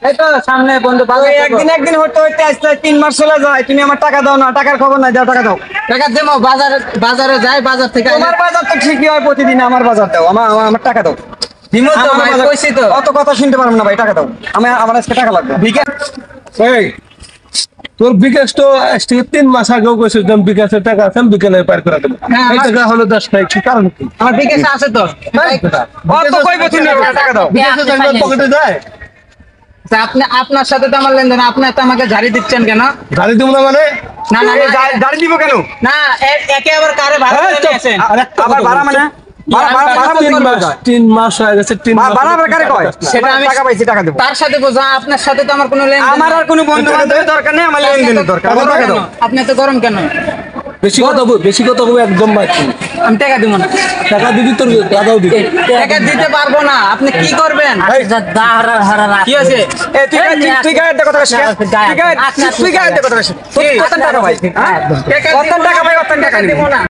এই তো সামনে বন্ধু বাজার একদিন হতে হতে আসতে 3 মাস চলে যায়, তুমি আমার টাকা দাও না, টাকার খবর নাই, দাও টাকা দাও। টাকা দেবো, বাজারে যাই, বাজার থেকে তোমার বাজার তো ঠিকই হয় প্রতিদিন, আমার বাজার দাও, আমার টাকা দাও। দিমো তো আমার ভাই, বাজার- কইছি তো। অত কথা শুনতে পারবো না ভাই, টাকা দাও। আমার আজকে টাকা লাগবে। এই তোর বিকাশ তো আজ থেকে 3 মাস আগেও কইছিস যে বিকাশের টাকা আছে, আমি বিকালে পার করে দেবো। হ্যাঁ, এই টাকা হলো 10 টাকা, কি কারণ কি? আমার বিকাশে আছে তো। অত কইবে তুমি, টাকা দাও। বিকাশে তো একবার পকেটে যায়। তা আপনার সাথে তো আমার লেনদেন, আপনি তো আমাকে ঝাড়ি দিচ্ছেন কেন? গাড়ি দিব না মানে? না না এই দাঁড়ি দিব কেন? না, একে আবার কারে ভাড়া এই করে চুপ। নিয়েছেন? আবার ভাড়া মানে ভাড়া বলতে পারবো না। 3 মাস হয়ে গেছে, 3 মাস। ভাড়া আবার কারে কয়? সেটা আমি টাকা পাইছি, টাকা দেবো। তার সাথে বোঝা, আপনার সাথে তো আমার কোনো লেনদেন আমার আর নেই। কোনো বন্ধু বান্ধবের দরকার নেই, আমার লেনদেনের দরকার। আমার টাকা দাও। আপনি এত গরম কেন? বেশি কথা বলবো একদম বাকি। আমি টাকা দিব না। টাকা দিবি তোর দাদাও দিবি। টাকা দিতে পারবো না। আপনি কি করবেন? কি আছে? তুই গায়ের কথা বেশি। তুই গায়ের কথা বেশি। কত টাকা ভাই? কত টাকা ভাই? কত টাকা নিবো? দিব না।